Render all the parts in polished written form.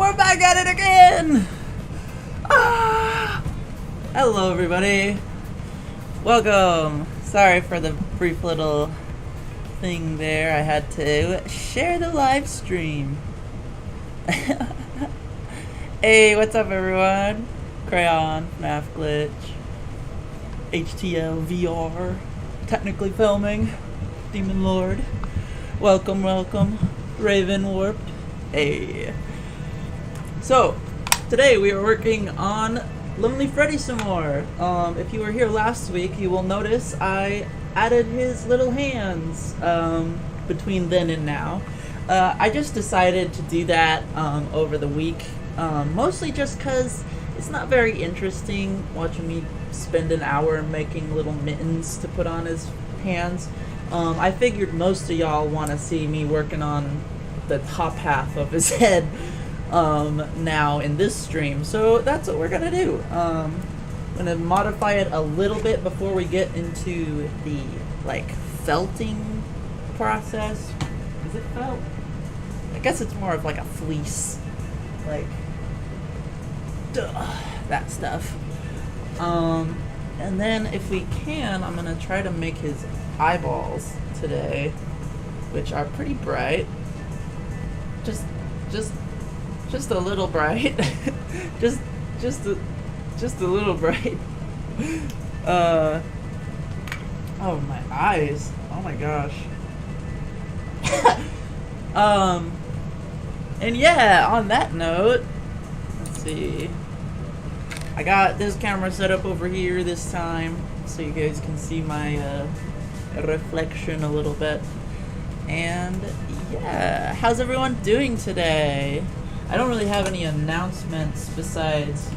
we're back at it again! Ah! Hello everybody. Welcome. Sorry for the brief little thing there. I had to share the live stream. Hey, what's up everyone? Crayon, FNAF Glitch, HTL VR, technically filming, Demon Lord. Welcome, welcome. Raven Warped. Hey. So, today we are working on Lonely Freddy some more. If you were here last week, you will notice I added his little hands between then and now. I just decided to do that over the week, mostly just because it's not very interesting watching me spend an hour making little mittens to put on his hands. I figured most of y'all want to see me working on the top half of his head now in this stream, so that's what we're gonna do. I'm gonna modify it a little bit before we get into the like felting process. Is it felt? I guess it's more of like a fleece, like that stuff. And then if we can, I'm gonna try to make his eyeballs today, which are pretty bright. Just a little bright. just a little bright. Oh, my eyes. Oh my gosh. And yeah, on that note, let's see. I got this camera set up over here this time, so you guys can see my reflection a little bit. And yeah, how's everyone doing today? I don't really have any announcements besides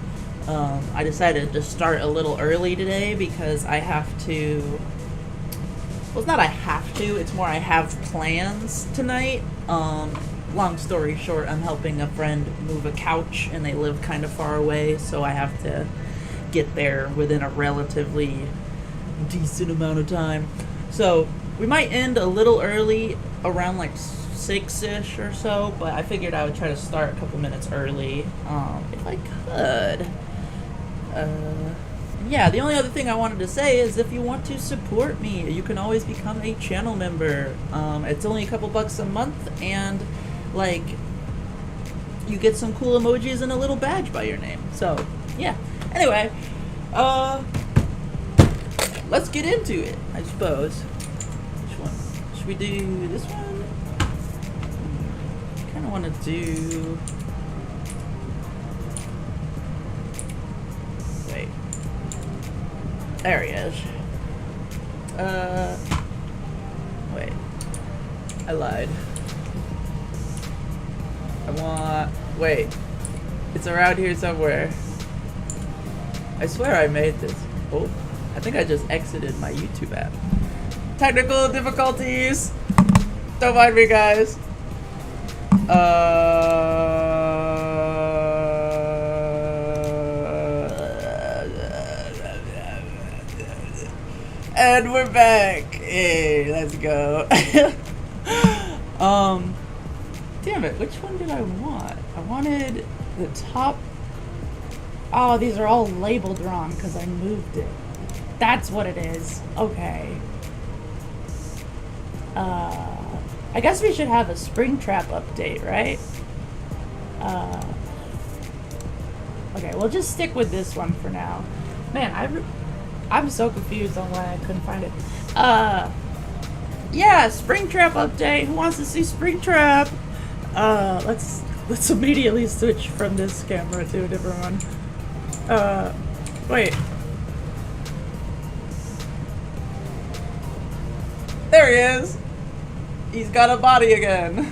I decided to start a little early today because I have to, well, it's not I have to, it's more I have plans tonight. Long story short, I'm helping a friend move a couch and they live kind of far away, so I have to get there within a relatively decent amount of time. So we might end a little early, around like 6-ish or so, but I figured I would try to start a couple minutes early if I could. Yeah, the only other thing I wanted to say is if you want to support me, you can always become a channel member. It's only a couple bucks a month, and like you get some cool emojis and a little badge by your name. So yeah, anyway, let's get into it, I suppose. Which one? Should we do this one? I kind of want to do... Wait. There he is. Wait. I lied. Wait. It's around here somewhere. I swear I made this. Oh, I think I just exited my YouTube app. Technical difficulties! Don't mind me, guys. And we're back. Hey, let's go. Damn it, which one did I want? I wanted the top. Oh, these are all labeled wrong because I moved it. That's what it is. Okay. I guess we should have a Springtrap update, right? Okay, we'll just stick with this one for now. Man, I'm so confused on why I couldn't find it. Yeah, Springtrap update. Who wants to see Springtrap? Let's immediately switch from this camera to a different one. Wait. There he is. He's got a body again.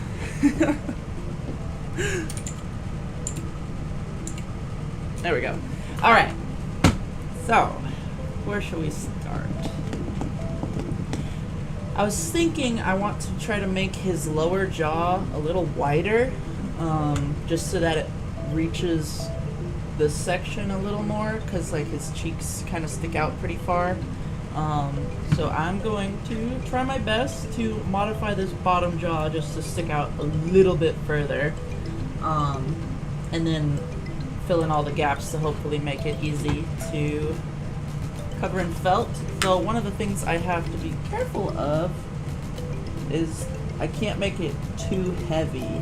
There we go. Alright. So, where should we start? I was thinking I want to try to make his lower jaw a little wider, just so that it reaches this section a little more, because like his cheeks kind of stick out pretty far. So I'm going to try my best to modify this bottom jaw just to stick out a little bit further. and then fill in all the gaps to hopefully make it easy to cover in felt. So one of the things I have to be careful of is I can't make it too heavy.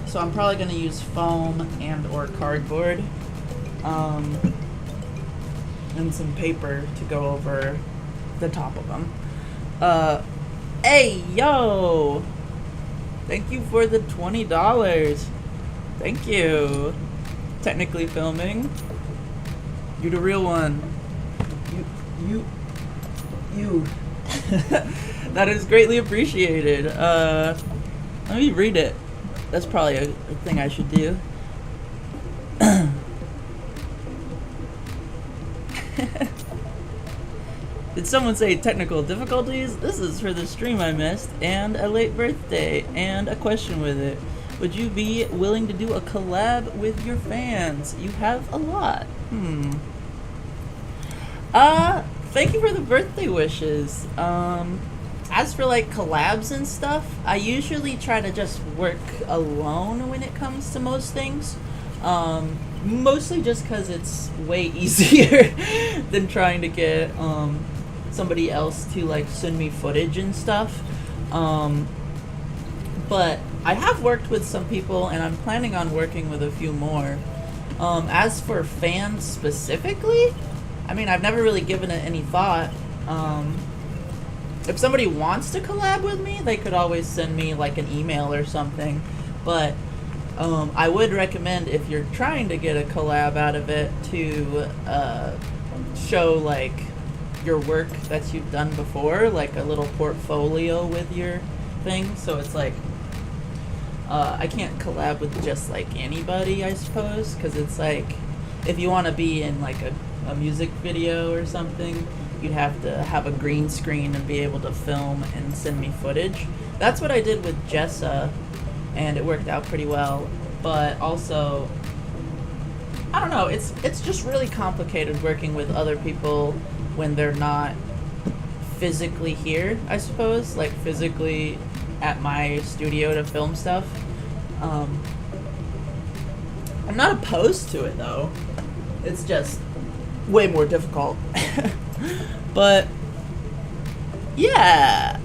So I'm probably going to use foam and or cardboard, and some paper to go over the top of them. Hey, yo! Thank you for the $20. Thank you. Technically filming. You're the real one. You. That is greatly appreciated. Let me read it. That's probably a thing I should do. Did someone say technical difficulties? This is for the stream I missed, and a late birthday, and a question with it. Would you be willing to do a collab with your fans? You have a lot. Thank you for the birthday wishes. As for like collabs and stuff, I usually try to just work alone when it comes to most things. Mostly just because it's way easier than trying to get somebody else to like send me footage and stuff. But I have worked with some people, and I'm planning on working with a few more. As for fans specifically, I mean, I've never really given it any thought. If somebody wants to collab with me, they could always send me like an email or something. But I would recommend, if you're trying to get a collab out of it, to show like your work that you've done before, like a little portfolio with your thing. So it's like, I can't collab with just like anybody, I suppose, because it's like, if you want to be in like a music video or something, you'd have to have a green screen and be able to film and send me footage. That's what I did with Jessa, and it worked out pretty well. But also, I don't know, it's just really complicated working with other people when they're not physically here, I suppose, like physically at my studio to film stuff. I'm not opposed to it though. It's just way more difficult. But yeah,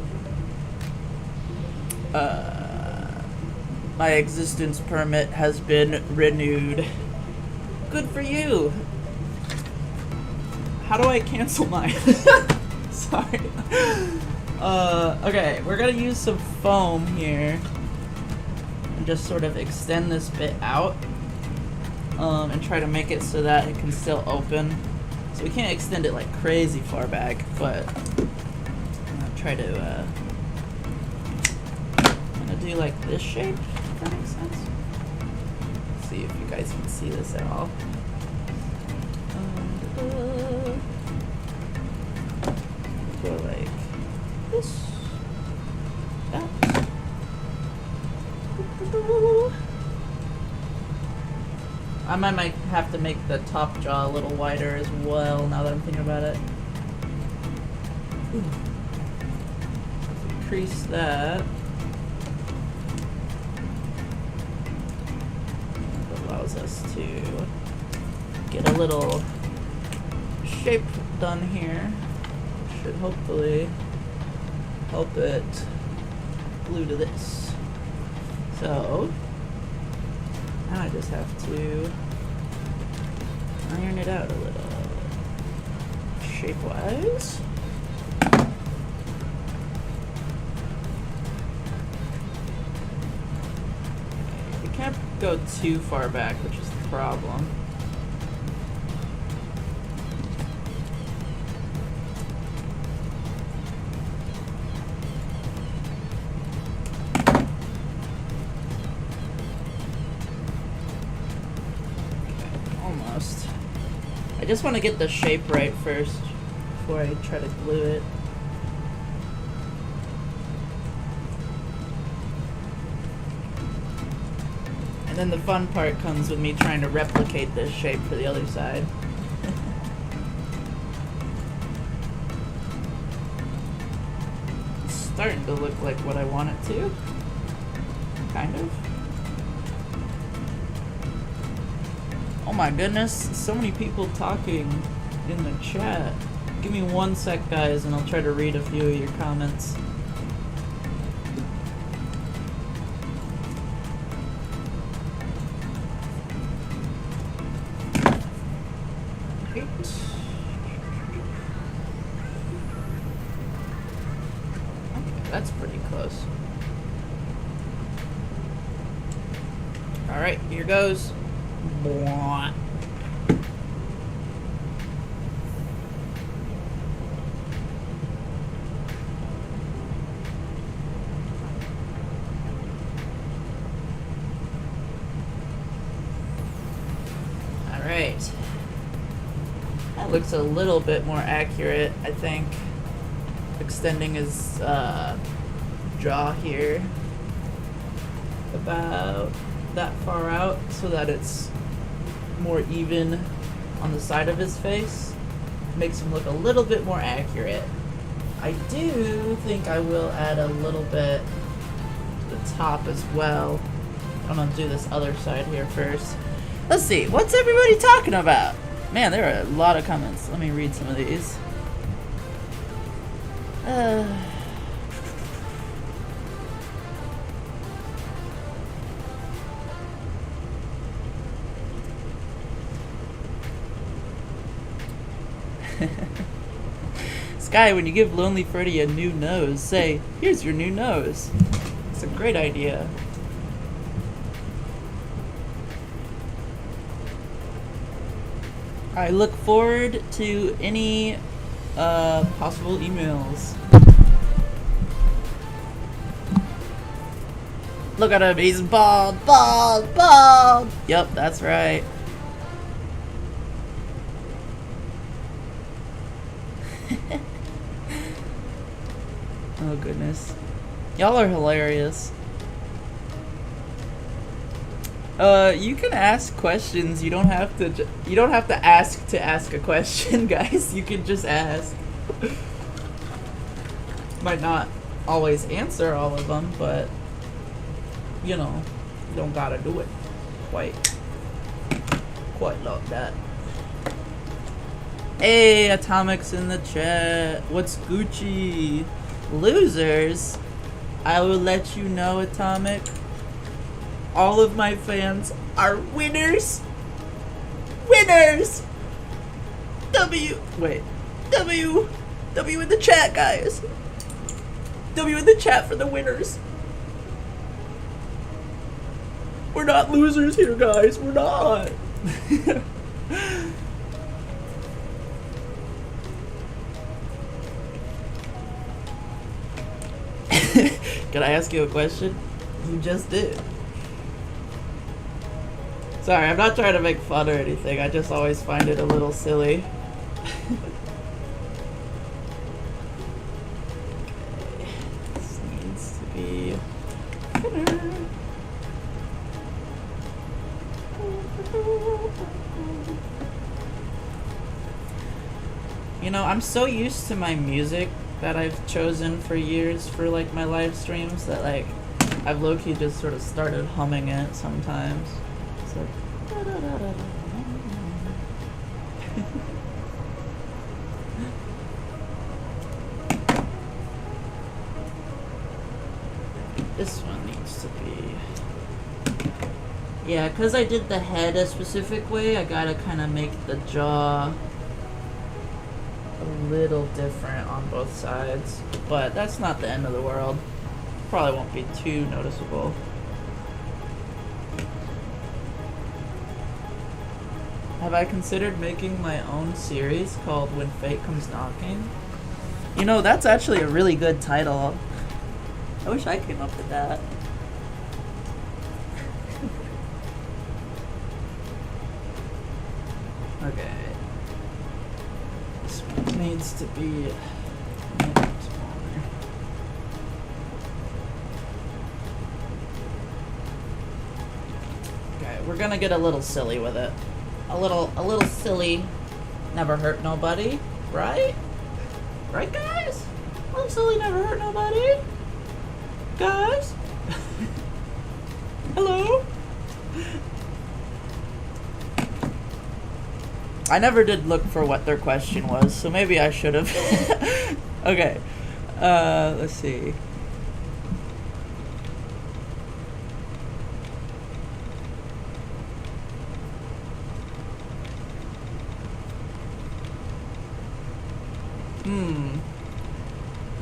my existence permit has been renewed. Good for you. How do I cancel mine? Sorry. Okay, we're gonna use some foam here and just sort of extend this bit out, and try to make it so that it can still open. So we can't extend it like crazy far back, but I'm gonna try to, I'm gonna do like this shape, if that makes sense. Let's see if you guys can see this at all. Go like this, that. I might have to make the top jaw a little wider as well, now that I'm thinking about it. Increase that. That allows us to get a little shape done here. Should hopefully help it glue to this. So now I just have to iron it out a little, shape-wise. We can't go too far back, which is the problem. I just want to get the shape right first before I try to glue it. And then the fun part comes with me trying to replicate this shape for the other side. It's starting to look like what I want it to. Kind of. my goodness, so many people talking in the chat. Give me 1 sec, guys, and I'll try to read a few of your comments. Okay, that's pretty close. Alright, here goes. Blah. Alright. That looks a little bit more accurate, I think. Extending his jaw here about that far out so that it's more even on the side of his face. Makes him look a little bit more accurate. I do think I will add a little bit to the top as well. I'm gonna do this other side here first. Let's see, what's everybody talking about? Man, there are a lot of comments. Let me read some of these. Sky, when you give Lonely Freddy a new nose, say, here's your new nose. It's a great idea. I look forward to any possible emails. Look at him, he's bald, bald, bald! Yep, that's right. Oh goodness. Y'all are hilarious. You can ask questions. You don't have to ask a question, guys. You can just ask. Might not always answer all of them, but you know, you don't gotta do it quite like that. Hey, Atomic's in the chat. What's Gucci? Losers? I will let you know, Atomic. All of my fans are winners. Winners! W in the chat, guys. W in the chat for the winners. We're not losers here, guys. We're not. Can I ask you a question? You just did. Sorry, I'm not trying to make fun or anything. I just always find it a little silly. Okay. This needs to be thinner. You know, I'm so used to my music that I've chosen for years for like my live streams that like I've low-key just sort of started humming it sometimes. It's like this one needs to be, yeah, because I did the head a specific way, I gotta kind of make the jaw a little different on both sides, but that's not the end of the world. Probably won't be too noticeable. Have I considered making my own series called When Fate Comes Knocking? You know, that's actually a really good title. I wish I came up with that. Okay. This one needs to be a little smaller. Okay, we're gonna get a little silly with it. A little silly. Never hurt nobody, right? Right, guys? A little silly never hurt nobody. Guys? Hello? I never did look for what their question was, so maybe I should have. Okay. Let's see.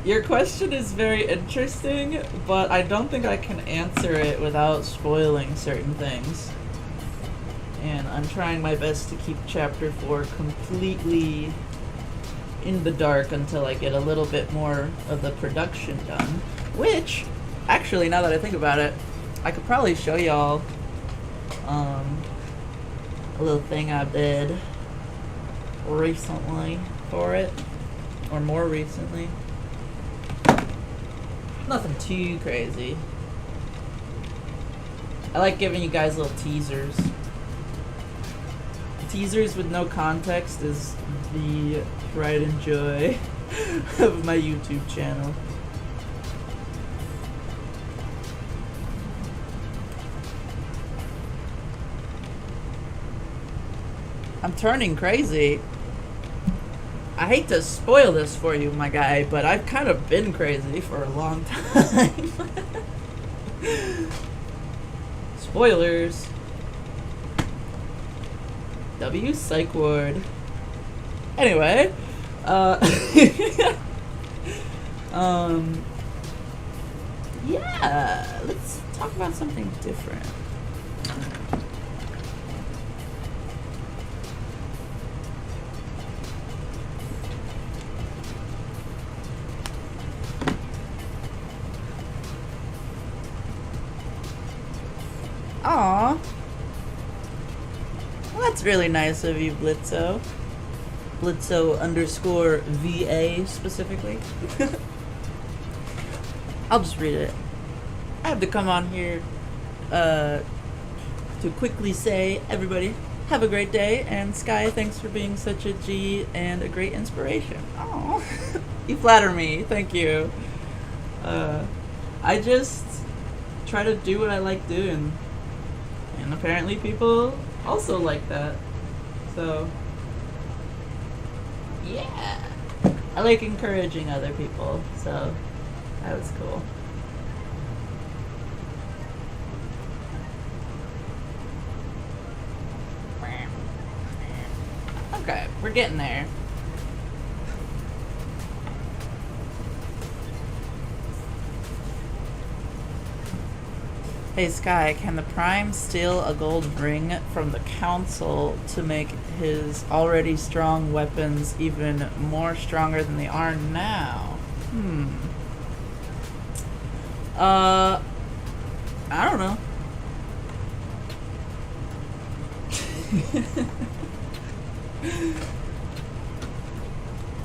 Your question is very interesting, but I don't think I can answer it without spoiling certain things. And I'm trying my best to keep Chapter 4 completely in the dark until I get a little bit more of the production done. Which, actually, now that I think about it, I could probably show y'all a little thing I did recently for it. Or more recently. Nothing too crazy. I like giving you guys little teasers. Teasers with no context is the pride and joy of my YouTube channel. I'm turning crazy. I hate to spoil this for you, my guy, but I've kind of been crazy for a long time. Spoilers. W psych ward. Anyway, yeah, let's talk about something different. Aw. Well, that's really nice of you, Blitzo. Blitzo _ VA specifically. I'll just read it. I have to come on here to quickly say, everybody, have a great day, and Sky, thanks for being such a G and a great inspiration. Aw. You flatter me. Thank you. I just try to do what I like doing. And apparently people also like that. So, yeah. I like encouraging other people, so that was cool. Okay, we're getting there. Hey Sky, can the Prime steal a gold ring from the Council to make his already strong weapons even more stronger than they are now? I don't know.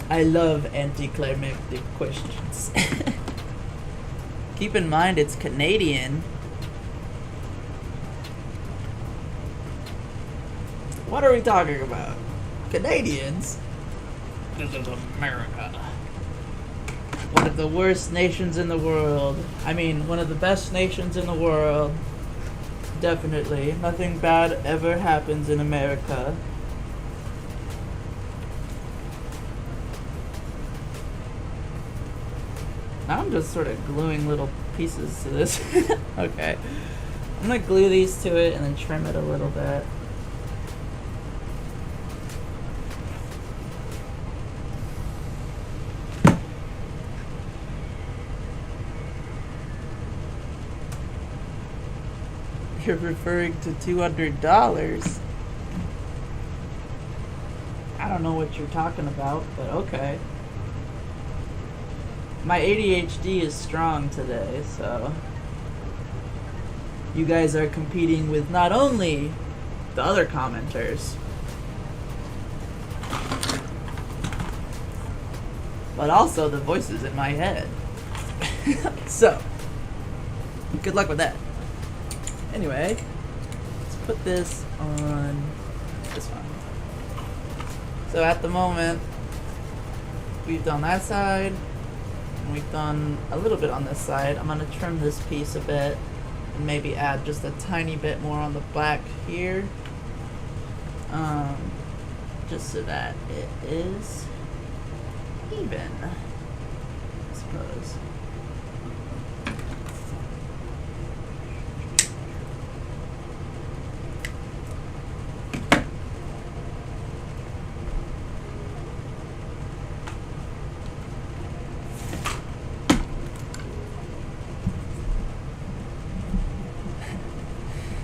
I love anticlimactic questions. Keep in mind it's Canadian. What are we talking about? Canadians? This is America. One of the worst nations in the world. I mean, one of the best nations in the world. Definitely. Nothing bad ever happens in America. Now I'm just sort of gluing little pieces to this. Okay. I'm gonna glue these to it and then trim it a little bit. You're referring to $200. I don't know what you're talking about, but okay. My ADHD is strong today, so you guys are competing with not only the other commenters, but also the voices in my head. So, good luck with that. Anyway, let's put this on this one. So at the moment, we've done that side, and we've done a little bit on this side. I'm going to trim this piece a bit, and maybe add just a tiny bit more on the back here. just so that it is even, I suppose.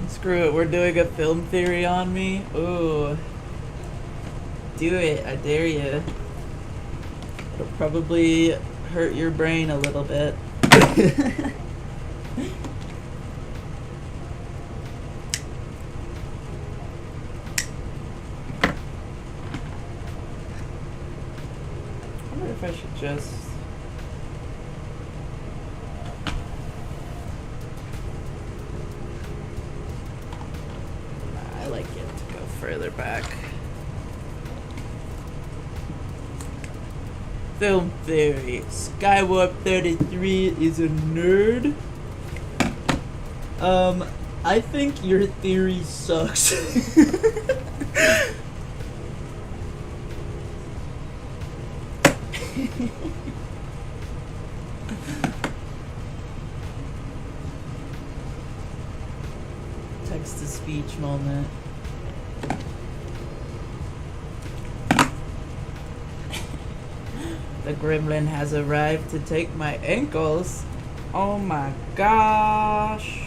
Screw it, we're doing a film theory on me. Ooh. Do it, I dare you. It'll probably hurt your brain a little bit. I wonder if I should just... I like it to go further back. Film theory. Skywarp 33 is a nerd. I think your theory sucks. Text-to-speech moment. The gremlin has arrived to take my ankles. Oh my gosh.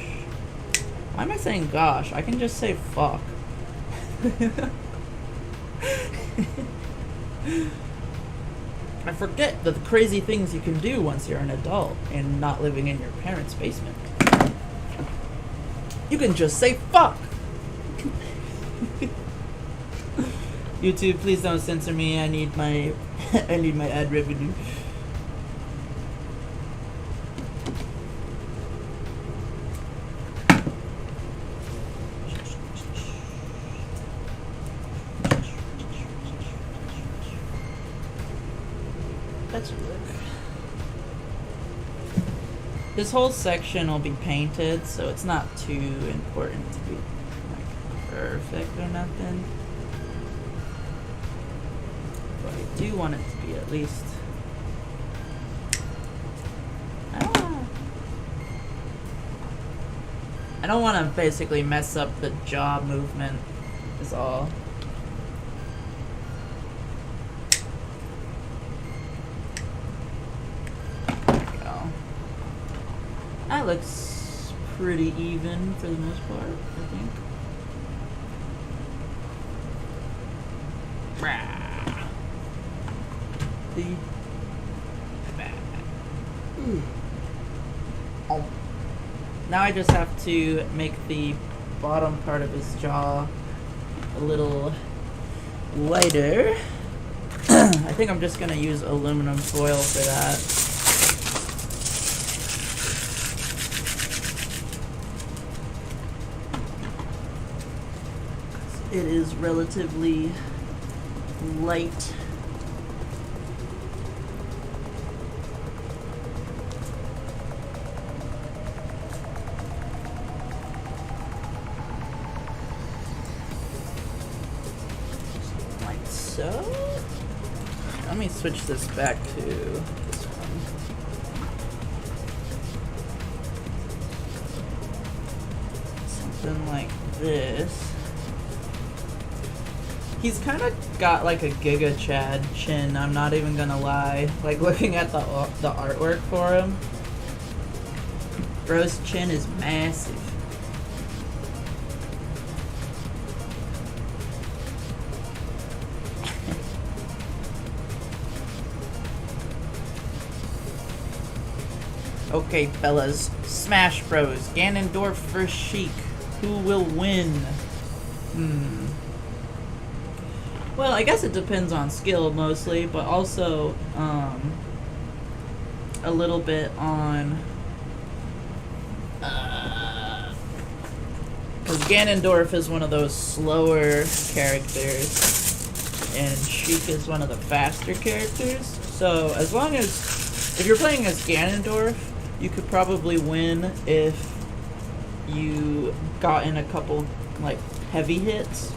Why am I saying gosh? I can just say fuck. I forget the crazy things you can do once you're an adult and not living in your parents' basement. You can just say fuck. YouTube, please don't censor me. I need my I need my ad revenue. That's work. This whole section will be painted, so it's not too important to be like perfect or nothing. But I do want it to be at least. I don't want to basically mess up the jaw movement, is all. That looks pretty even for the most part, I think. Now I just have to make the bottom part of his jaw a little lighter. I think I'm just gonna use aluminum foil for that. It is relatively light. Like so. Let me switch this back to this one. Something like this. He's kind of got like a Giga Chad chin, I'm not even gonna lie. Like looking at the artwork for him. Bro's chin is massive. Okay, fellas. Smash Bros. Ganondorf vs. Sheik. Who will win? Well, I guess it depends on skill mostly, but also a little bit on because Ganondorf is one of those slower characters and Sheik is one of the faster characters. So as long as if you're playing as Ganondorf, you could probably win if you got in a couple like heavy hits.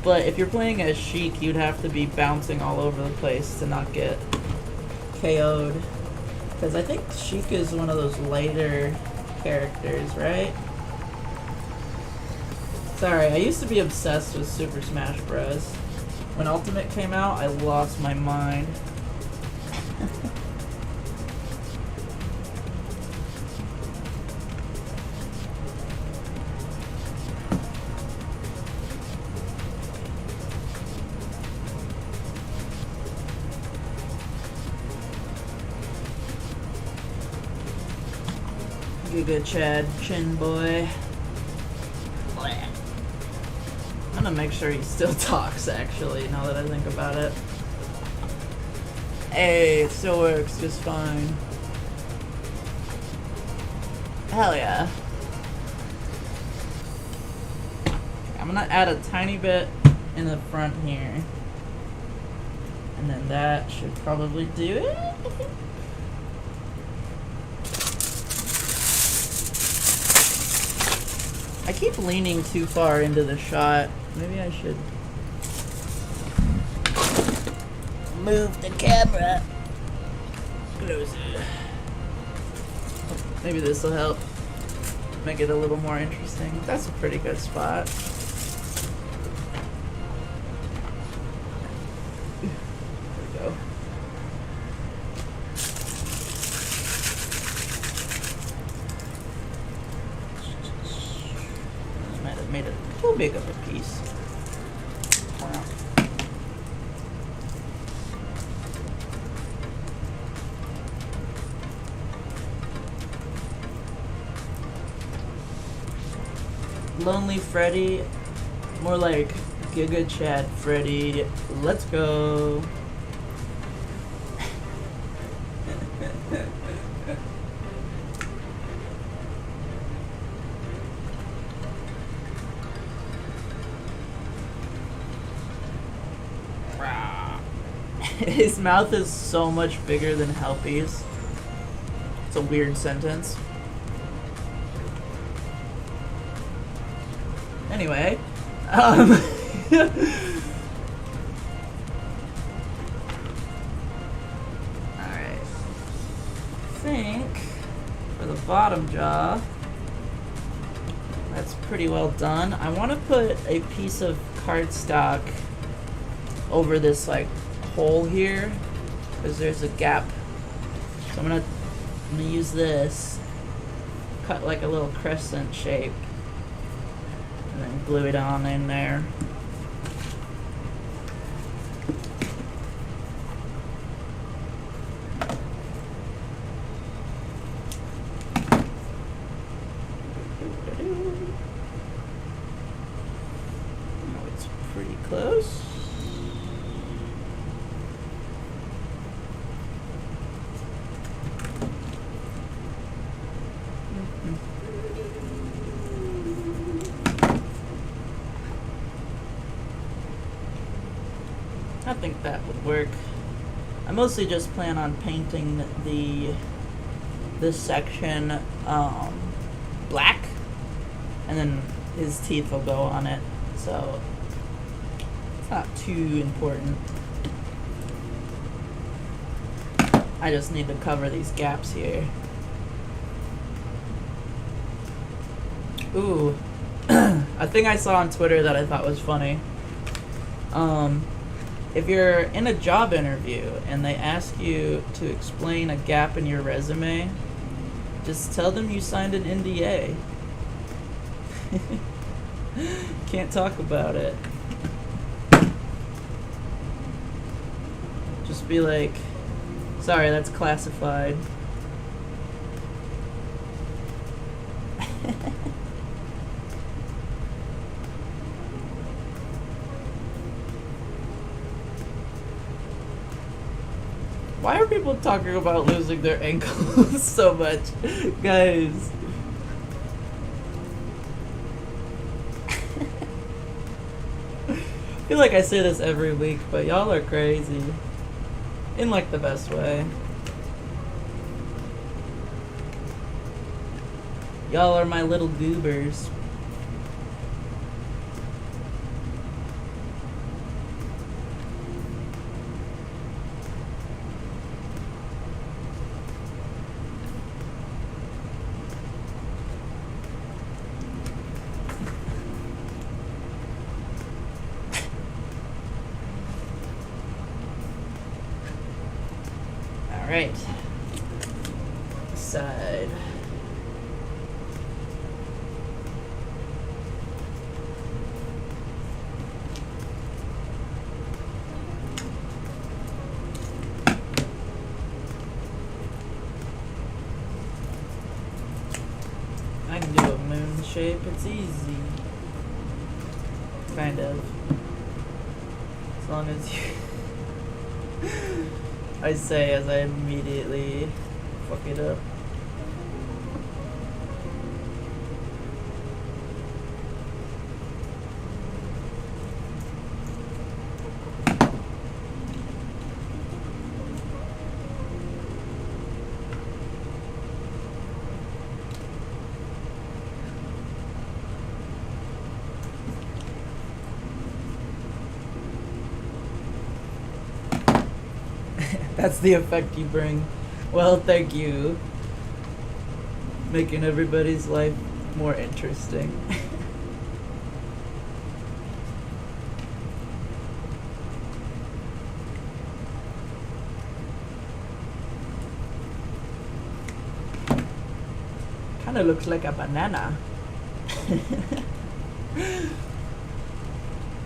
But if you're playing as Sheik, you'd have to be bouncing all over the place to not get KO'd. Because I think Sheik is one of those lighter characters, right? Sorry, I used to be obsessed with Super Smash Bros. When Ultimate came out, I lost my mind. Giga Chad, chin boy. I'm gonna make sure he still talks, actually, now that I think about it. Hey, it still works just fine. Hell yeah. I'm gonna add a tiny bit in the front here. And then that should probably do it. I keep leaning too far into the shot. Maybe I should move the camera closer. Maybe this will help make it a little more interesting. That's a pretty good spot. There we go. Might have made it too big of a piece. Wow. Lonely Freddy, more like Giga Chad Freddy. Let's go. His mouth is so much bigger than Helpy's. It's a weird sentence. Anyway, alright. I think for the bottom jaw, that's pretty well done. I want to put a piece of cardstock over this like hole here because there's a gap. So I'm gonna use this, cut like a little crescent shape, and then glue it on in there. Oh, it's pretty close. I think that would work. I mostly just plan on painting this section black, and then his teeth will go on it, so it's not too important. I just need to cover these gaps here. Ooh, a thing I saw on Twitter that I thought was funny. If you're in a job interview and they ask you to explain a gap in your resume, just tell them you signed an NDA. Can't talk about it. Just be like, sorry, that's classified. Why are people talking about losing their ankles so much? Guys. I feel like I say this every week, but y'all are crazy. In like the best way. Y'all are my little goobers. Alright. This side. I can do a moon shape, it's easy. Kind of. As long as you... I say as I immediately fuck it up. That's the effect you bring. Well, thank you. Making everybody's life more interesting. Kinda looks like a banana.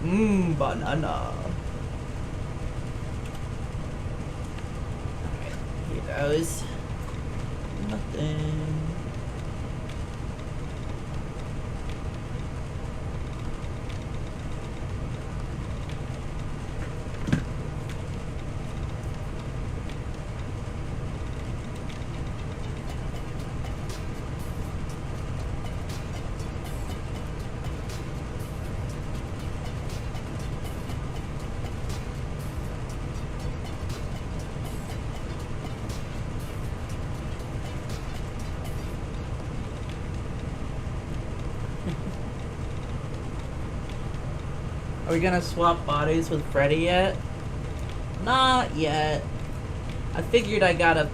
Mmm, banana. Goes. Nothing. Are we gonna swap bodies with Freddy yet? Not yet. I figured I gotta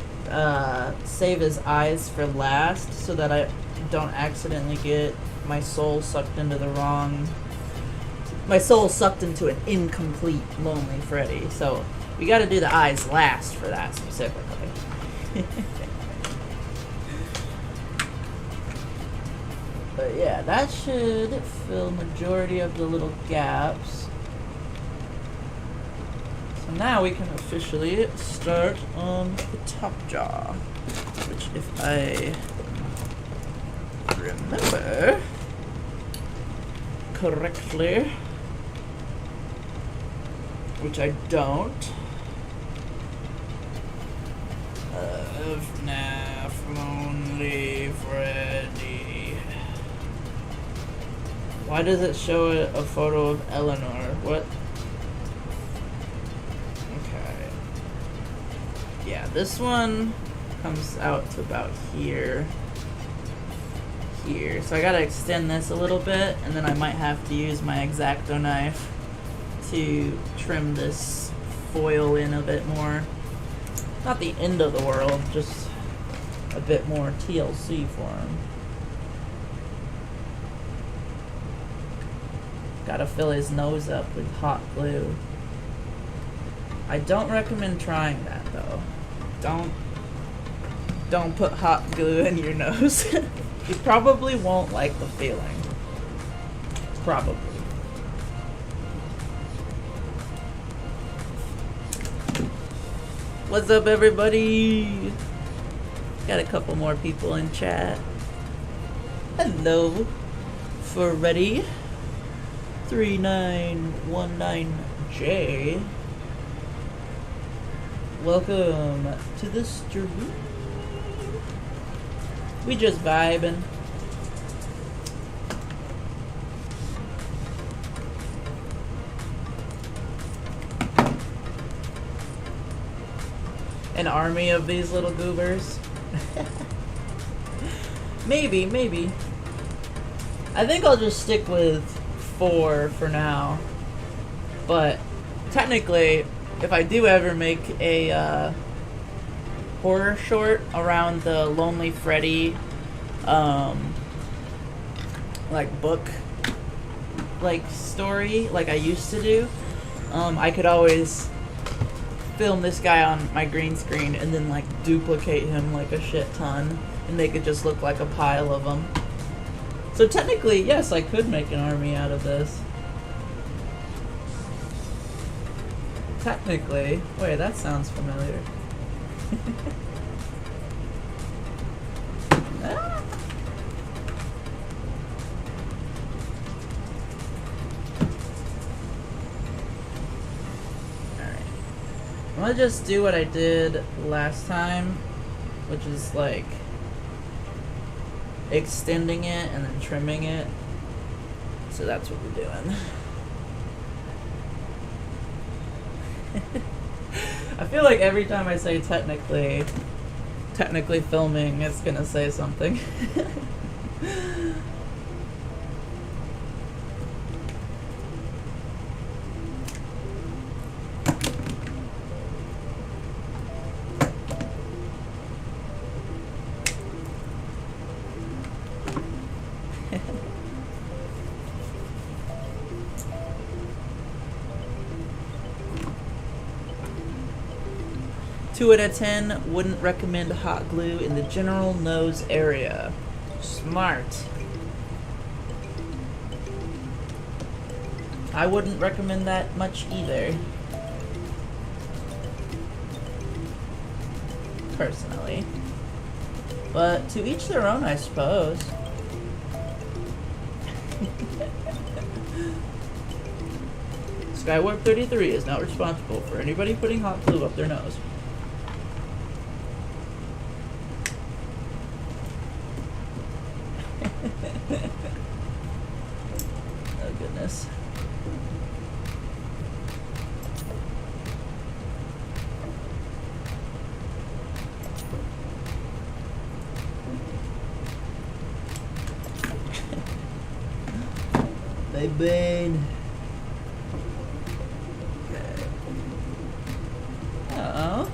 save his eyes for last so that I don't accidentally get my soul sucked into the wrong... My soul sucked into an incomplete Lonely Freddy. So we gotta do the eyes last for that specifically. But yeah, that should fill majority of the little gaps. So now we can officially start on the top jaw, which if I remember correctly, which I don't, FNAF Lonely Freddy. Why does it show a photo of Eleanor? What? Okay. Yeah, this one comes out to about here. Here. So I gotta extend this a little bit, and then I might have to use my X-Acto knife to trim this foil in a bit more. Not the end of the world, just a bit more TLC for him. Gotta fill his nose up with hot glue. I don't recommend trying that though. Don't put hot glue in your nose. You probably won't like the feeling. Probably. What's up, everybody? Got a couple more people in chat. Hello, Freddy. 3919J. Welcome to the stream. We just vibing. An army of these little goobers. Maybe. I think I'll just stick with 4 for now, but technically if I do ever make a horror short around the Lonely Freddy like book like story like I used to do, I could always film this guy on my green screen and then like duplicate him like a shit ton and make it just look like a pile of them. So technically, yes, I could make an army out of this. Technically. Wait, that sounds familiar. Ah. Alright. I'm gonna just do what I did last time, which is like extending it and then trimming it. So that's what we're doing. I feel like every time I say technically filming, it's gonna say something. Two out of 10, wouldn't recommend hot glue in the general nose area. Smart. I wouldn't recommend that much either. Personally. But to each their own, I suppose. Skywarp 33 is not responsible for anybody putting hot glue up their nose. Oh goodness. They bane. Okay. Oh.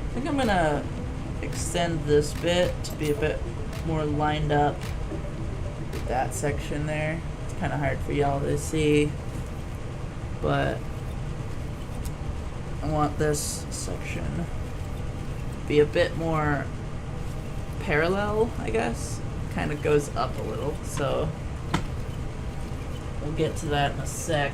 I think I'm gonna extend this bit to be a bit more lined up with that section there. It's kind of hard for y'all to see, but I want this section to be a bit more parallel, I guess. Kind of goes up a little, so we'll get to that in a sec.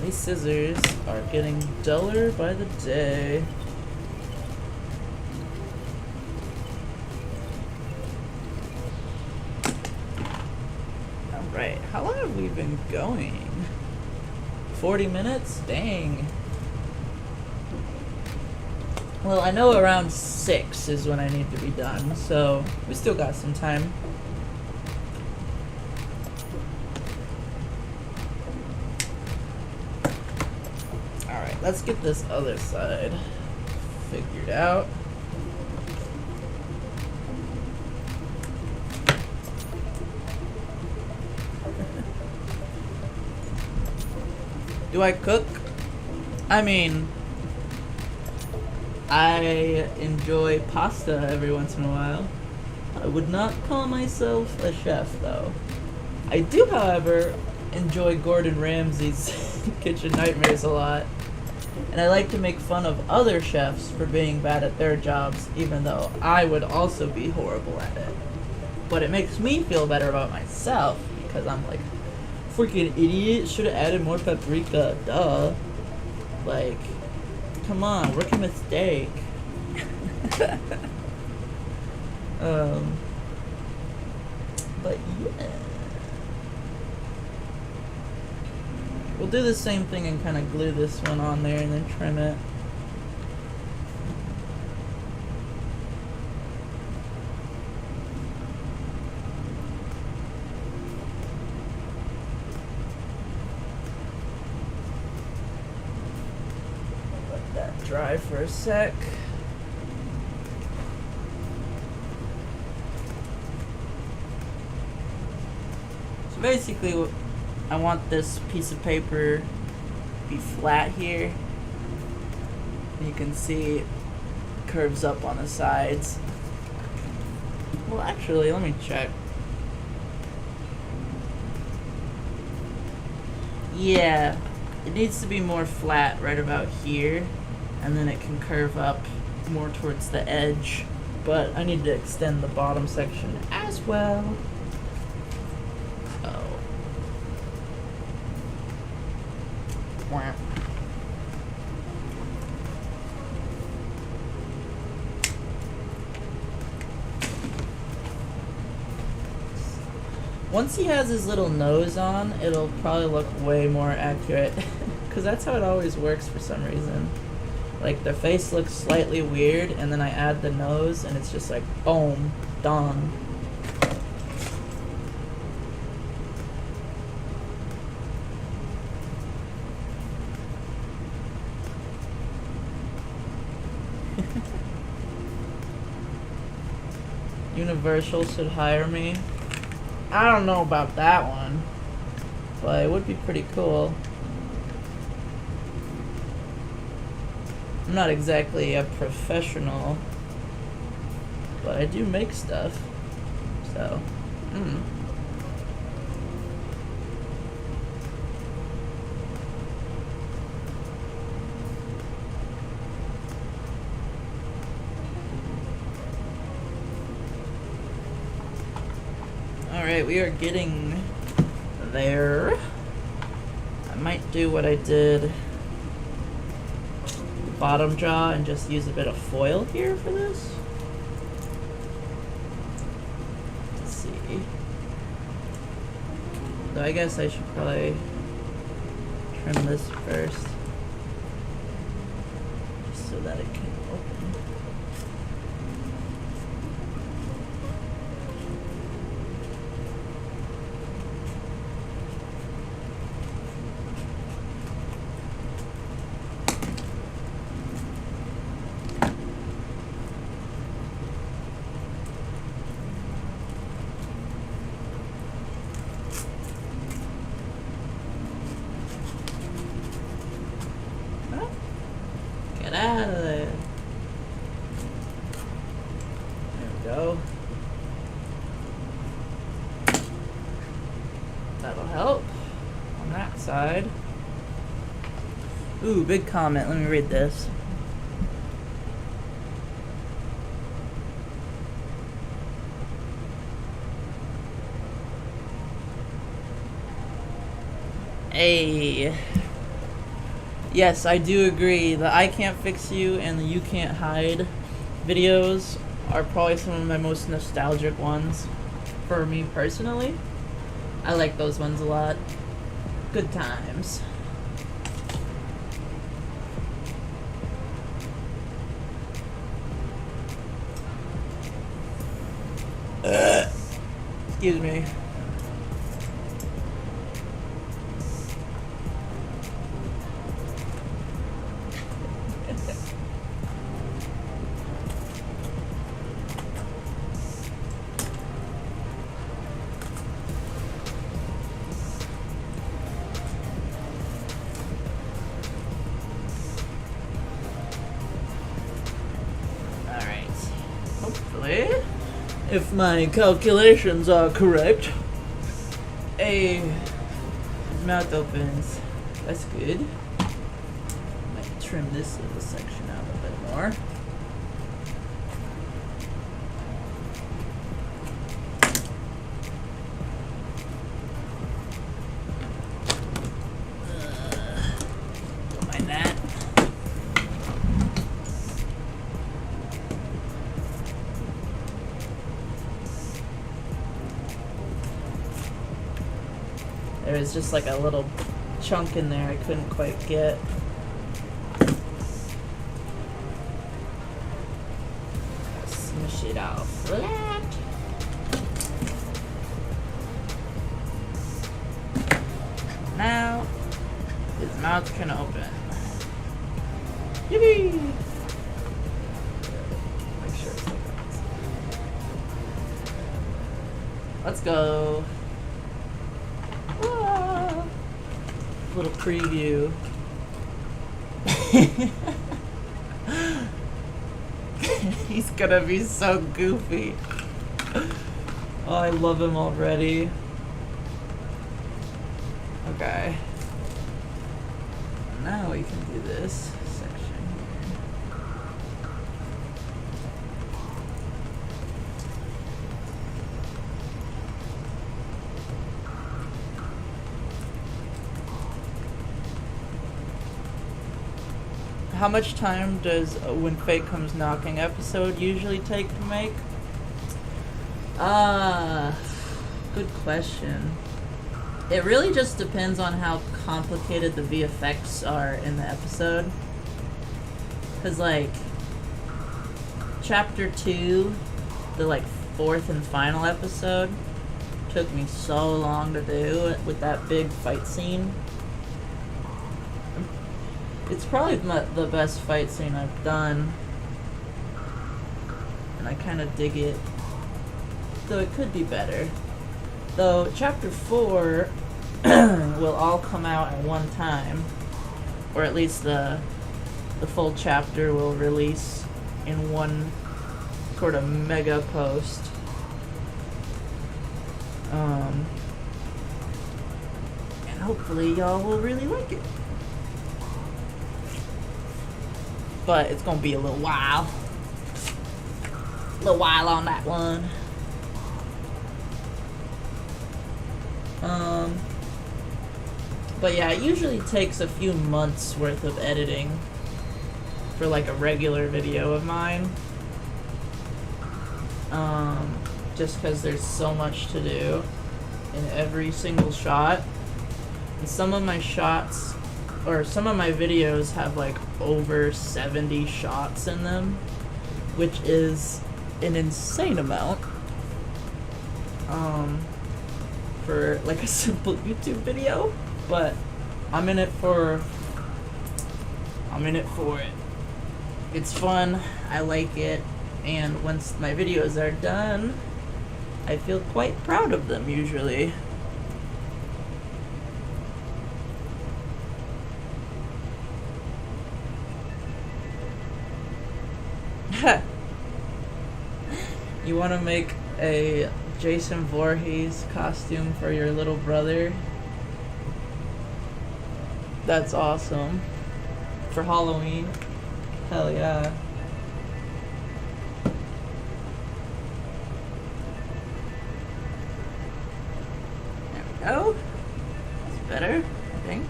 These scissors are getting duller by the day. Alright, how long have we been going? 40 minutes? Dang. Well, I know around 6 is when I need to be done, so we still got some time. Let's get this other side figured out. Do I cook? I mean, I enjoy pasta every once in a while. I would not call myself a chef, though. I do, however, enjoy Gordon Ramsay's Kitchen Nightmares a lot. And I like to make fun of other chefs for being bad at their jobs, even though I would also be horrible at it. But it makes me feel better about myself, because I'm like, freaking idiot, should have added more paprika, duh. Like, come on, rookie mistake. But yeah. We'll do the same thing and kind of glue this one on there and then trim it. Let that dry for a sec. So basically, I want this piece of paper to be flat here. You can see curves up on the sides. Well, actually, let me check. Yeah, it needs to be more flat right about here, and then it can curve up more towards the edge. But I need to extend the bottom section as well. Oh. Wah. Once he has his little nose on, it'll probably look way more accurate. Because that's how it always works for some reason. Like, their face looks slightly weird, and then I add the nose, and it's just like, boom, done. Universal should hire me. I don't know about that one, but it would be pretty cool. I'm not exactly a professional, but I do make stuff, so, Alright, we are getting there. I might do what I did bottom jaw and just use a bit of foil here for this. Let's see. So I guess I should probably trim this first, just so that it can open. Get out of there. There we go. That'll help on that side. Ooh, big comment. Let me read this. Hey. Yes, I do agree. The I Can't Fix You and the You Can't Hide videos are probably some of my most nostalgic ones for me personally. I like those ones a lot. Good times. Excuse me. Hopefully, if my calculations are correct, his mouth opens. That's good. Might trim this little section out a bit more. Don't mind that. There was just like a little chunk in there I couldn't quite get. Smush it all flat. Now his mouth can open. Yippee! Make sure it's like that. Let's go. Ah, little preview. He's gonna be so goofy. Oh, I love him already. Okay. Now we can do this section here. How much time does When Fate Comes Knocking episode usually take to make? Good question. It really just depends on how complicated the VFX are in the episode. Cause like, chapter 2, the like 4th and final episode, took me so long to do with that big fight scene. It's probably the best fight scene I've done, and I kind of dig it, though it could be better. Though chapter 4 will all come out at one time, or at least the full chapter will release in one sort of mega post. And hopefully y'all will really like it. But it's gonna be a little while. On that one. But yeah, it usually takes a few months worth of editing for like a regular video of mine. Just because there's so much to do in every single shot. And some of my shots, or some of my videos have like over 70 shots in them, which is an insane amount for like a simple YouTube video, but I'm in it for it. It's fun, I like it, and once my videos are done, I feel quite proud of them usually. You want to make a Jason Voorhees costume for your little brother? That's awesome. For Halloween? Hell yeah. There we go. That's better, I think.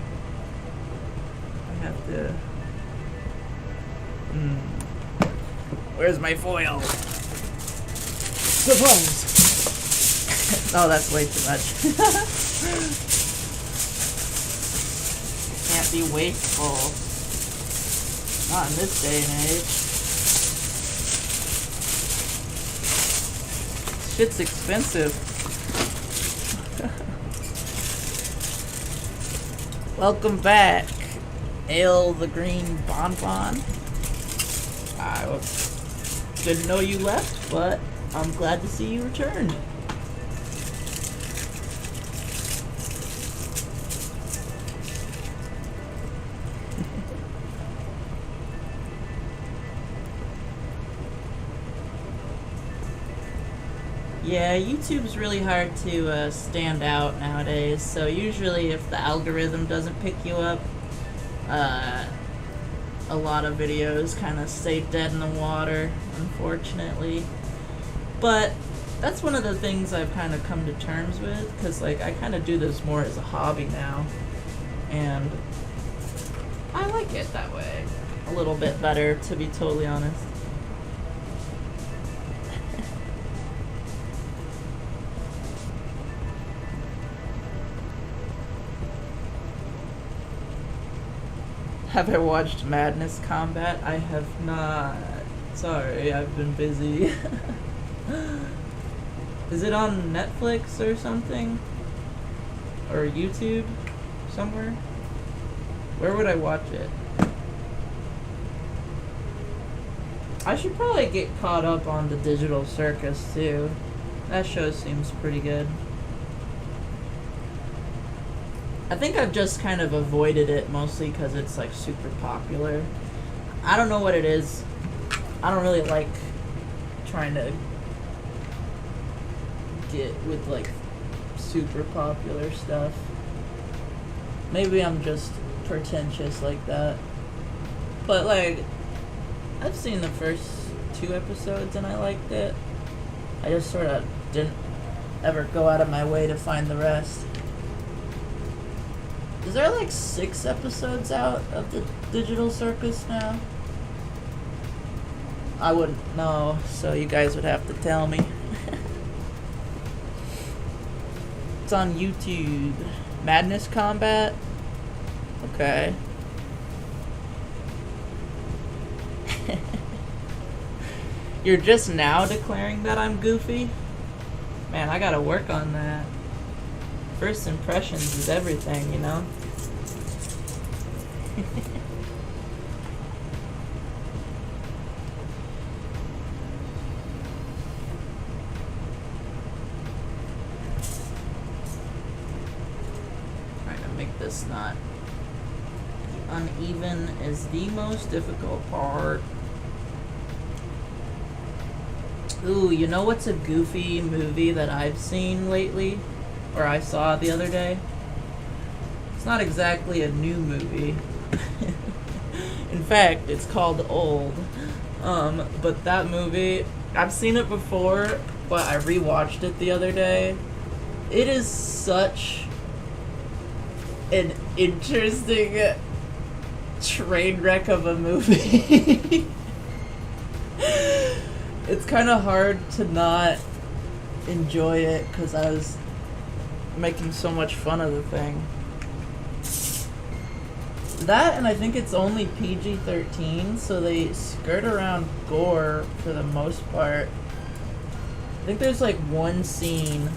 I have to... Where's my foil? Surprise! Oh, that's way too much. Can't be wasteful. Not in this day and age. Shit's expensive. Welcome back, Ale the Green Bonbon. I didn't know you left, but I'm glad to see you returned. Yeah, YouTube's really hard to stand out nowadays, so usually if the algorithm doesn't pick you up, a lot of videos kind of stay dead in the water, unfortunately. But that's one of the things I've kind of come to terms with, because like I kind of do this more as a hobby now, and I like it that way a little bit better, to be totally honest. Have I watched Madness Combat? I have not. Sorry, I've been busy. Is it on Netflix or something? Or YouTube? Somewhere? Where would I watch it? I should probably get caught up on the Digital Circus too. That show seems pretty good. I think I've just kind of avoided it mostly because it's like super popular. I don't know what it is. I don't really like trying to get with like super popular stuff. Maybe I'm just pretentious like that. But like, I've seen the first 2 episodes and I liked it. I just sort of didn't ever go out of my way to find the rest. Is there like 6 episodes out of the Digital Circus now? I wouldn't know, so you guys would have to tell me. It's on YouTube. Madness Combat? Okay. You're just now declaring that I'm goofy? Man, I gotta work on that. First impressions is everything, you know? Trying to make this not uneven is the most difficult part. Ooh, you know what's a goofy movie that I've seen lately? Or I saw the other day? It's not exactly a new movie. In fact, it's called Old. But that movie, I've seen it before, but I rewatched it the other day. It is such an interesting train wreck of a movie. It's kind of hard to not enjoy it because I was making so much fun of the thing. That, and I think it's only PG-13, so they skirt around gore for the most part. I think there's like one scene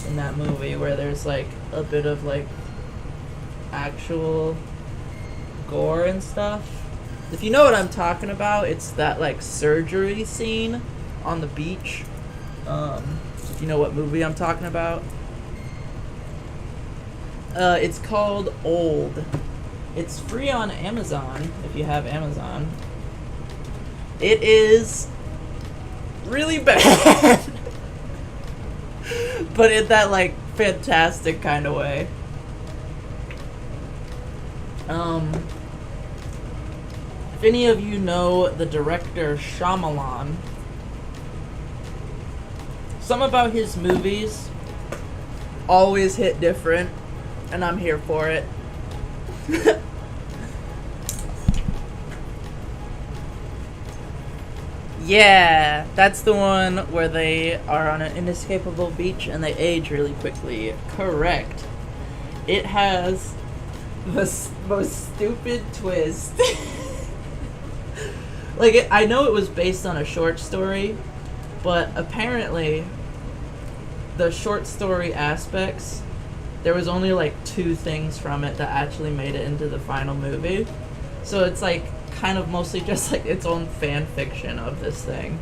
in that movie where there's like a bit of like actual gore and stuff. If you know what I'm talking about, it's that like surgery scene on the beach. If you know what movie I'm talking about. It's called Old. It's free on Amazon, if you have Amazon. It is really bad. But in that, like, fantastic kind of way. If any of you know the director Shyamalan, some about his movies always hit different, and I'm here for it. Yeah, that's the one where they are on an inescapable beach and they age really quickly. Correct. It has the most stupid twist. Like, I know it was based on a short story, but apparently the short story aspects, there was only like 2 things from it that actually made it into the final movie. So it's like kind of mostly just like its own fan fiction of this thing,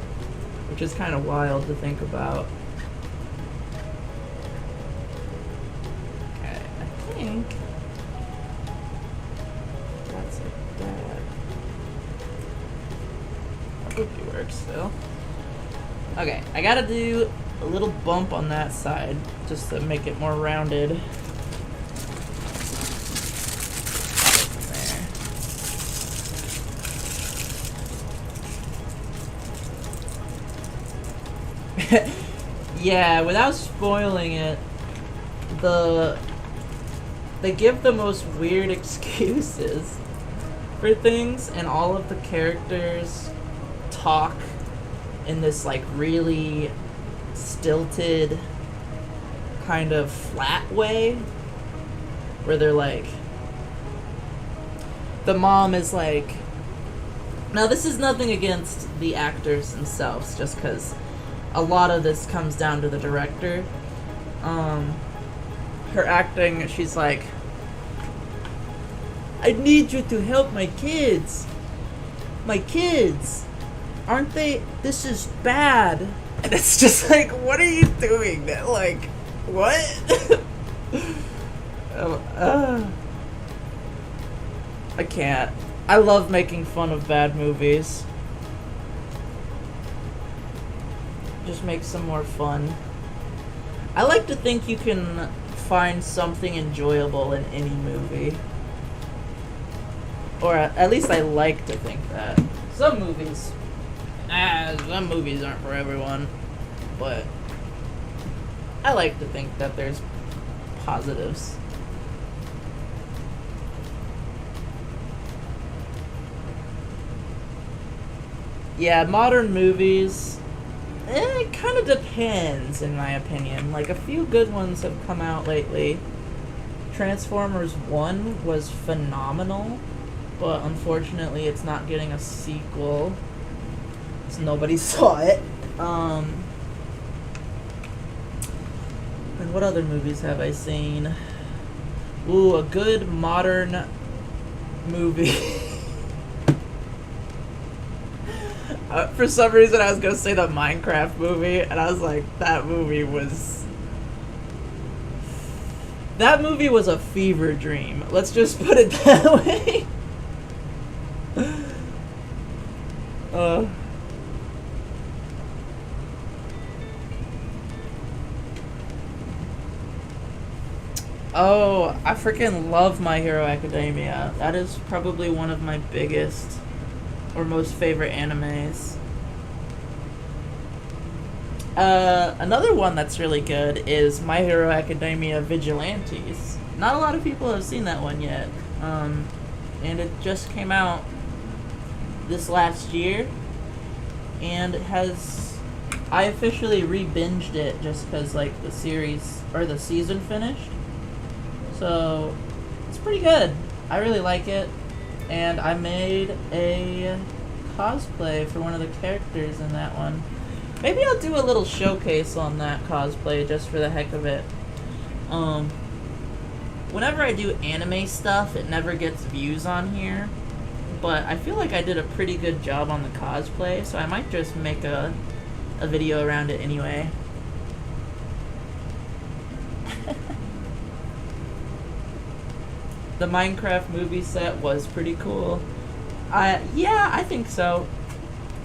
which is kind of wild to think about. Okay, I think that's like that. That would be work still. Okay, I gotta do a little bump on that side just to make it more rounded. Yeah, without spoiling it, they give the most weird excuses for things, and all of the characters talk in this like really stilted kind of flat way where they're like, the mom is like, now this is nothing against the actors themselves, just because a lot of this comes down to the director. Her acting, she's like, I need you to help my kids. My kids. Aren't they? This is bad. And it's just like, what are you doing? Like, what? I can't. I love making fun of bad movies. just makes them more fun. I like to think you can find something enjoyable in any movie. Or at least I like to think that. Some movies aren't for everyone, but I like to think that there's positives. Yeah, modern movies, it kind of depends, in my opinion. Like, a few good ones have come out lately. Transformers 1 was phenomenal, but unfortunately it's not getting a sequel, so nobody saw it. And what other movies have I seen? Ooh, a good modern movie. For some reason, I was gonna say the Minecraft movie, and I was like, that movie was a fever dream. Let's just put it that way. Oh, I freaking love My Hero Academia. That is probably one of my biggest or most favorite animes. Another one that's really good is My Hero Academia Vigilantes. Not a lot of people have seen that one yet. And it just came out this last year. And I officially re-binged it just because, like, the series, or the season finished. So, it's pretty good. I really like it. And I made a cosplay for one of the characters in that one. Maybe I'll do a little showcase on that cosplay just for the heck of it. Whenever I do anime stuff, it never gets views on here. But I feel like I did a pretty good job on the cosplay, so I might just make a video around it anyway. The Minecraft movie set was pretty cool. Yeah, I think so.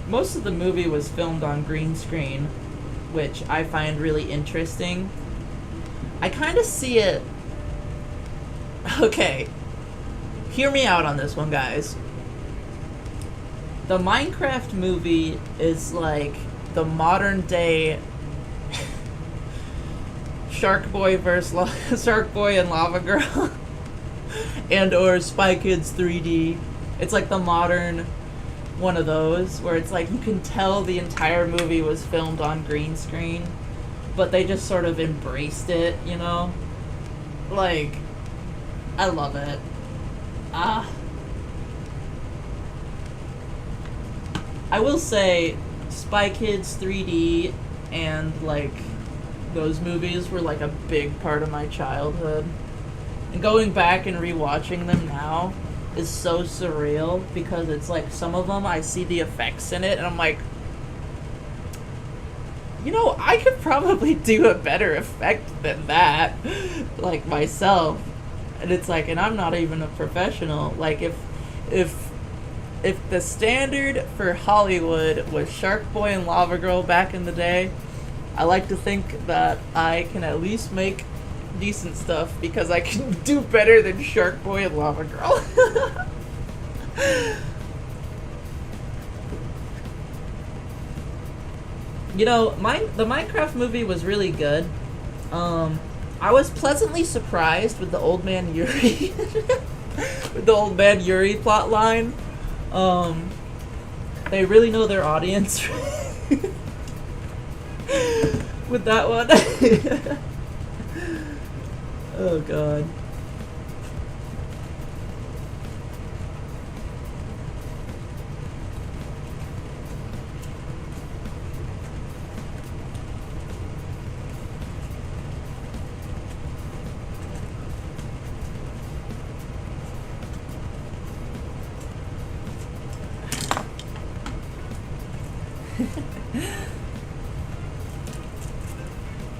Most of the movie was filmed on green screen, which I find really interesting. I kind of see it... Okay. Hear me out on this one, guys. The Minecraft movie is like the modern day Shark Boy versus Shark Boy and Lava Girl. And or Spy Kids 3D. It's like the modern one of those where it's like you can tell the entire movie was filmed on green screen, but they just sort of embraced it, you know? Like, I love it. I will say Spy Kids 3D and like those movies were like a big part of my childhood. And going back and rewatching them now is so surreal because it's like some of them I see the effects in it and I'm like, you know, I could probably do a better effect than that, like myself. And it's like, and I'm not even a professional. Like if the standard for Hollywood was Shark Boy and Lava Girl back in the day, I like to think that I can at least make decent stuff because I can do better than Shark Boy and Lava Girl. You know, the Minecraft movie was really good. I was pleasantly surprised with the Old Man Yuri with the Old Man Yuri plot line. They really know their audience with that one. Oh god.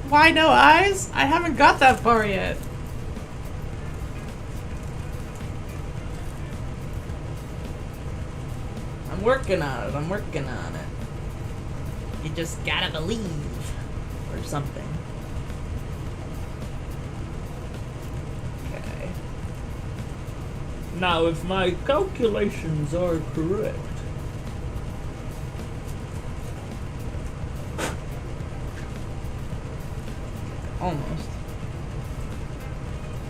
Why no eyes? I haven't got that far yet. I'm working on it. You just gotta believe. Or something. Okay. Now, if my calculations are correct. Almost.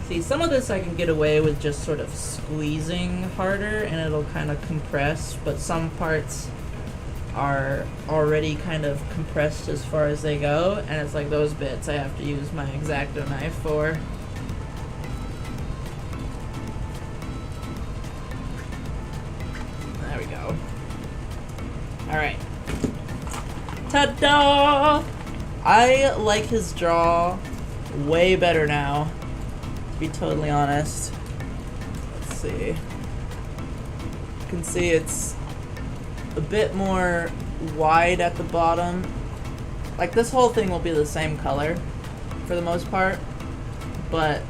See, some of this I can get away with just sort of squeezing harder and it'll kind of compress, but some parts are already kind of compressed as far as they go, and it's like those bits I have to use my X-Acto knife for. There we go. Alright. Ta-da! I like his jaw way better now, to be totally honest. Let's see. You can see it's a bit more wide at the bottom. Like, this whole thing will be the same color for the most part, but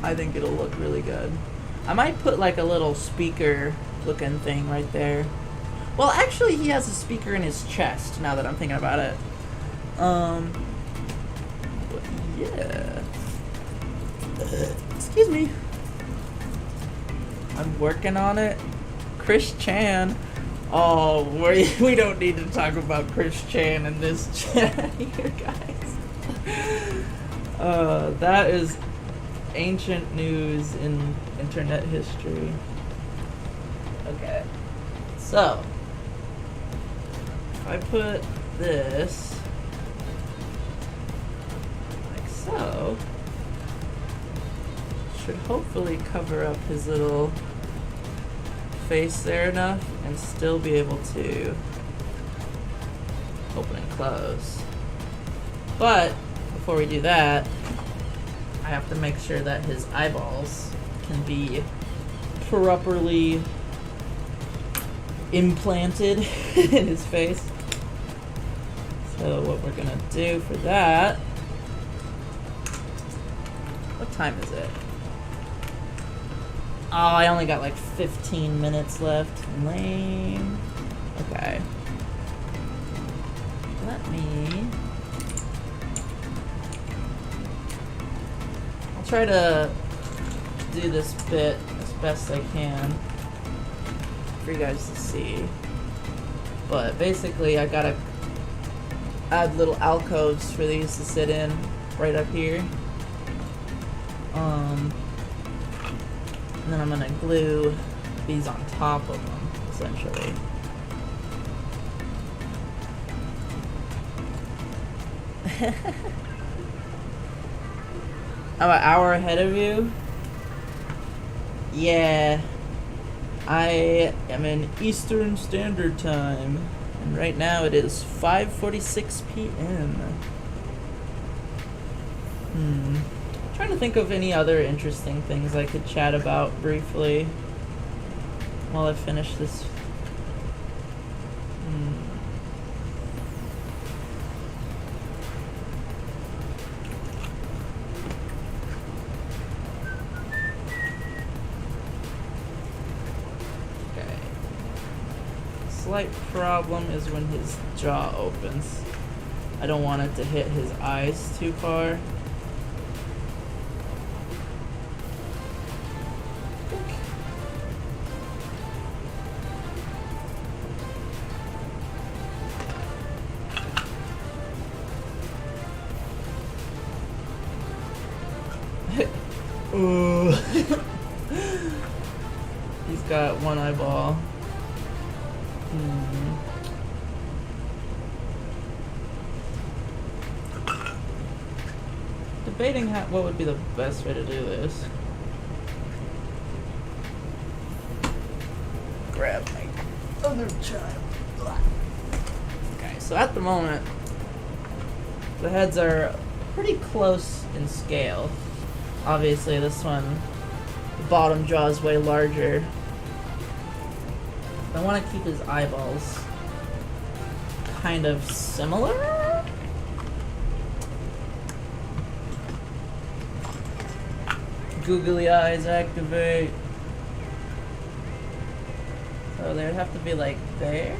I think it'll look really good. I might put like a little speaker looking thing right there. Well, actually he has a speaker in his chest now that I'm thinking about it. But yeah. Excuse me. I'm working on it. Chris Chan. Oh, we don't need to talk about Chris Chan in this chat here, guys. That is ancient news in internet history. Okay. So, if I put this like so, should hopefully cover up his little face there enough and still be able to open and close. But before we do that, I have to make sure that his eyeballs can be properly implanted in his face. So what we're gonna do for that, what time is it? Oh, I only got like 15 minutes left. Lame. Okay. Let me... I'll try to do this bit as best I can for you guys to see. But basically, I gotta add little alcoves for these to sit in right up here. And then I'm gonna glue these on top of them, essentially. I'm an hour ahead of you? Yeah. I am in Eastern Standard Time. And right now it is 5:46 p.m. Trying to think of any other interesting things I could chat about briefly while I finish this. Okay. Slight problem is when his jaw opens. I don't want it to hit his eyes too far. He's got one eyeball. Debating what would be the best way to do this. Grab my other child. Okay, so at the moment, the heads are pretty close in scale. Obviously, this one, the bottom jaw is way larger. I want to keep his eyeballs kind of similar. Googly eyes activate. So they would have to be like there,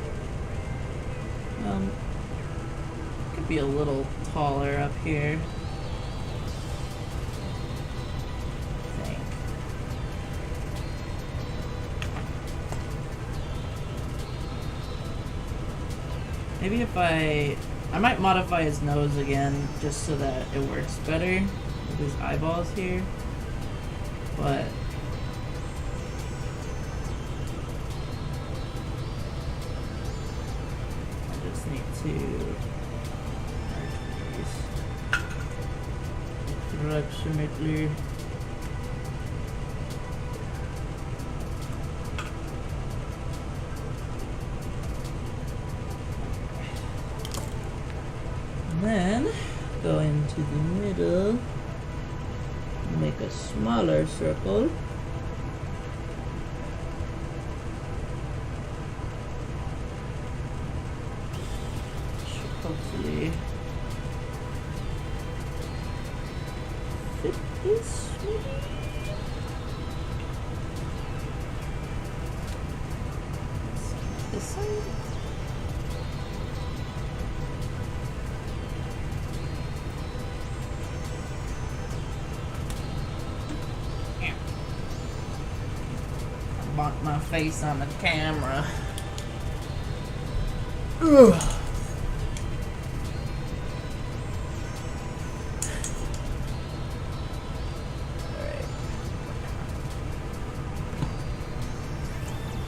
Could be a little taller up here. I think. Maybe if I might modify his nose again just so that it works better with his eyeballs here. But I just need to approximately. And then go into the middle, make a smaller circle. Should hopefully fit this maybe? This side? I bumped my face on the camera. Ugh.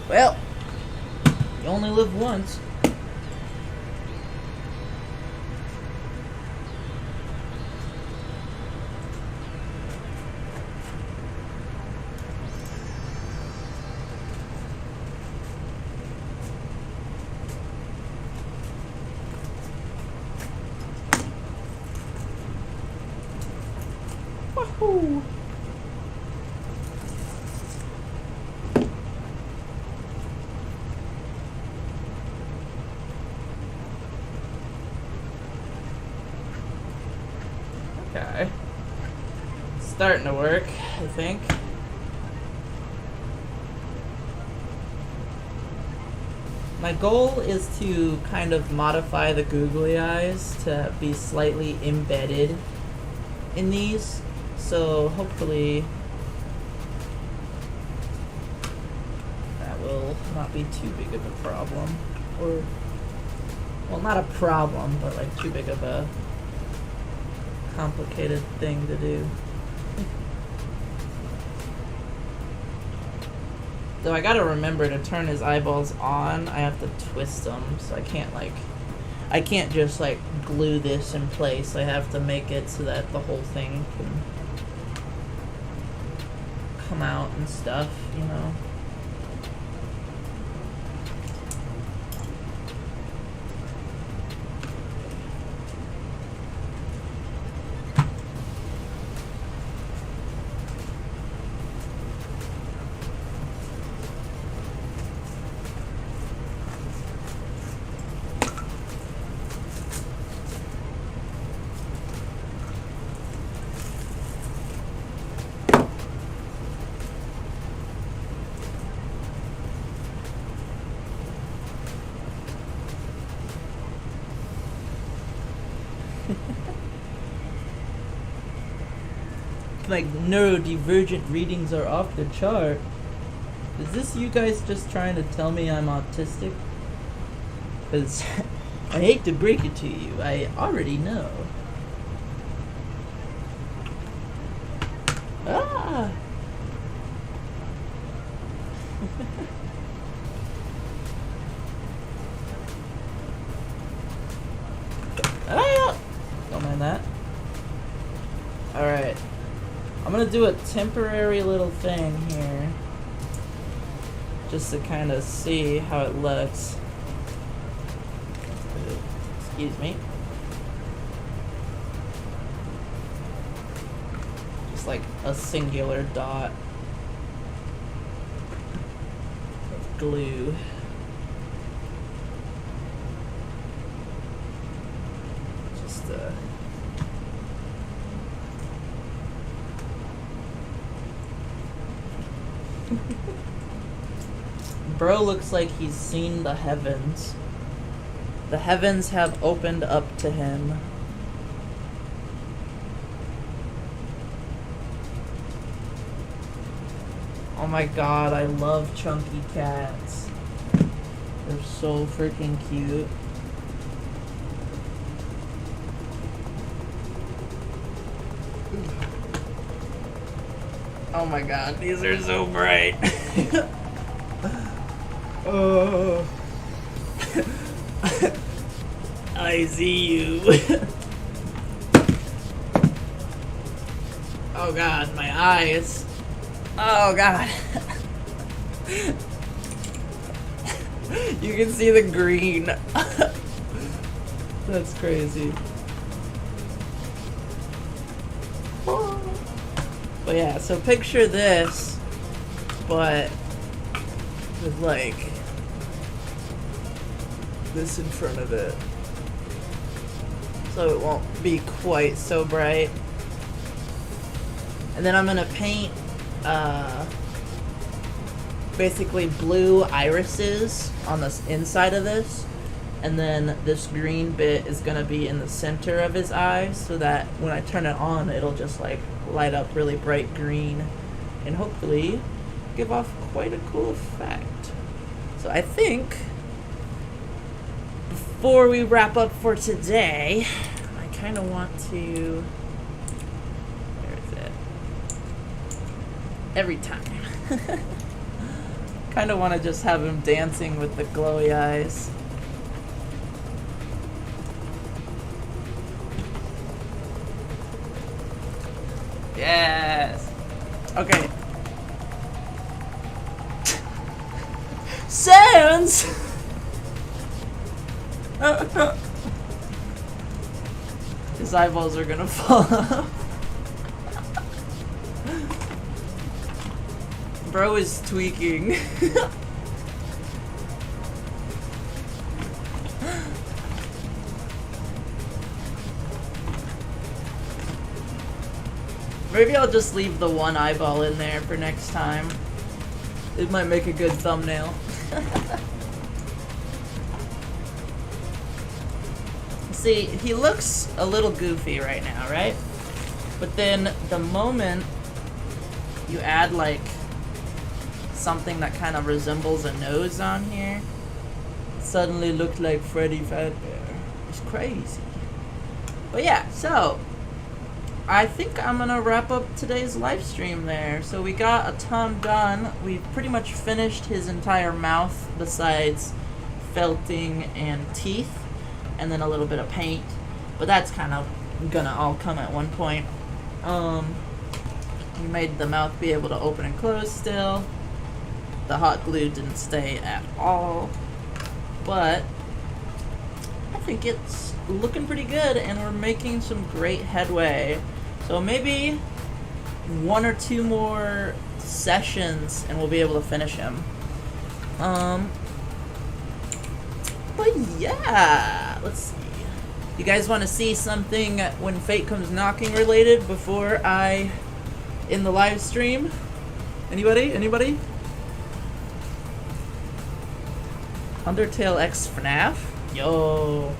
Well, you only live once. Wahoo! Okay. It's starting to work, I think. My goal is to kind of modify the googly eyes to be slightly embedded in these, so hopefully that will not be too big of a problem. Or, well, not a problem, but like too big of a complicated thing to do. Though I gotta remember to turn his eyeballs on, I have to twist them, so I can't just like glue this in place. I have to make it so that the whole thing can come out and stuff, you know. Like neurodivergent readings are off the chart. Is this you guys just trying to tell me I'm autistic? Because I hate to break it to you, I already know. Ah! Ah! Don't mind that. Alright. I'm gonna do a temporary little thing here, just to kind of see how it looks. Excuse me. Just like a singular dot of glue. Just Bro looks like he's seen the heavens. The heavens have opened up to him. Oh my god, I love chunky cats. They're so freaking cute. Oh my god, these are so bright. Oh. I see you. Oh god, my eyes. Oh god. You can see the green. That's crazy. But yeah, so picture this, but with like this in front of it. So it won't be quite so bright. And then I'm gonna paint basically blue irises on the inside of this, and then this green bit is gonna be in the center of his eye, so that when I turn it on, it'll just like light up really bright green and hopefully give off quite a cool effect. So I think before we wrap up for today, I kind of want to, where is it? Every time. Kind of want to just have him dancing with the glowy eyes. Yes. Okay. Sans. His eyeballs are gonna fall off. Bro is tweaking. Maybe I'll just leave the one eyeball in there for next time. It might make a good thumbnail. See, he looks a little goofy right now, right? But then the moment you add like something that kind of resembles a nose on here, it suddenly looked like Freddy Fazbear. It's crazy. But yeah, so I think I'm gonna wrap up today's live stream there. So we got a ton done. We've pretty much finished his entire mouth besides felting and teeth, and then a little bit of paint. But that's kind of gonna all come at one point. We made the mouth be able to open and close still. The hot glue didn't stay at all. But I think it's looking pretty good, and we're making some great headway. So maybe one or two more sessions and we'll be able to finish him. But yeah, let's see. You guys want to see something when fate comes knocking related before I in the live stream? Anybody? Anybody? Undertale X FNAF? Yo.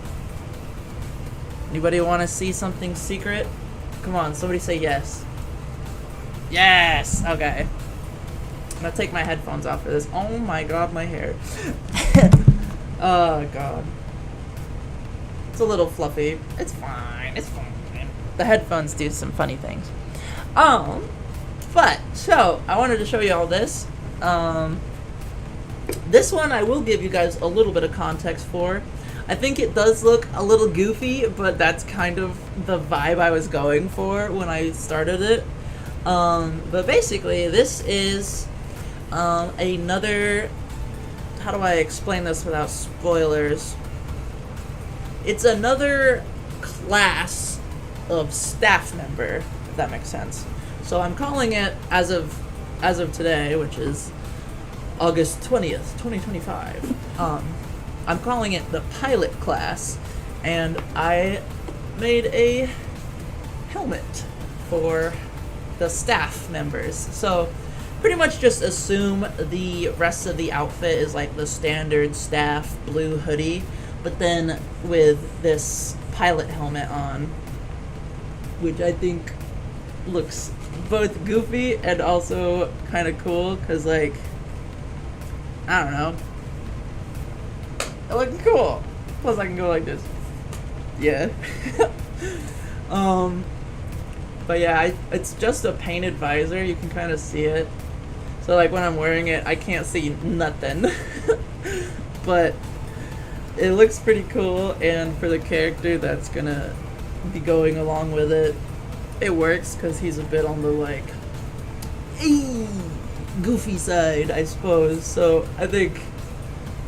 Anybody want to see something secret? Come on, somebody say yes. Yes! Okay. I'm gonna take my headphones off for this. Oh my god, my hair. Oh god. It's a little fluffy. It's fine. It's fine. The headphones do some funny things. But, so, I wanted to show you all this. This one I will give you guys a little bit of context for. I think it does look a little goofy, but that's kind of the vibe I was going for when I started it. But basically, this is another... How do I explain this without spoilers? It's another class of staff member, if that makes sense. So I'm calling it, as of today, which is August 20th, 2025, I'm calling it the pilot class, and I made a helmet for the staff members. So pretty much just assume the rest of the outfit is like the standard staff blue hoodie, but then with this pilot helmet on, which I think looks both goofy and also kind of cool, because, like, I don't know, it looks cool. Plus I can go like this. Yeah. But yeah, it's just a painted visor. You can kind of see it. So like when I'm wearing it, I can't see nothing. But it looks pretty cool, and for the character that's gonna be going along with it, it works because he's a bit on the like goofy side, I suppose. So I think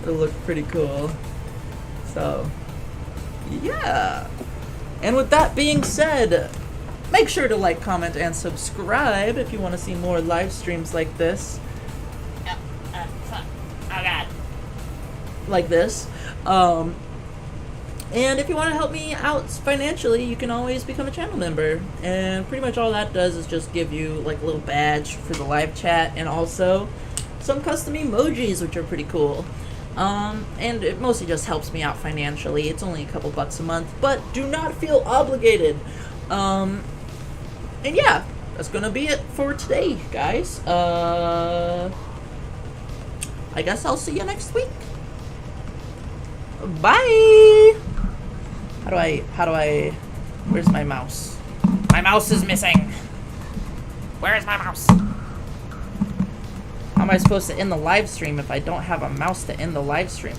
it'll look pretty cool. So yeah. And with that being said, make sure to like, comment, and subscribe if you want to see more live streams like this. Oh god. Like this. And if you want to help me out financially, you can always become a channel member. And pretty much all that does is just give you like a little badge for the live chat, and also some custom emojis, which are pretty cool. And it mostly just helps me out financially. It's only a couple bucks a month, but do not feel obligated. And yeah, that's gonna be it for today, guys. I guess I'll see you next week. Bye! How do I, where's my mouse? My mouse is missing! Where is my mouse? How am I supposed to end the live stream if I don't have a mouse to end the live stream?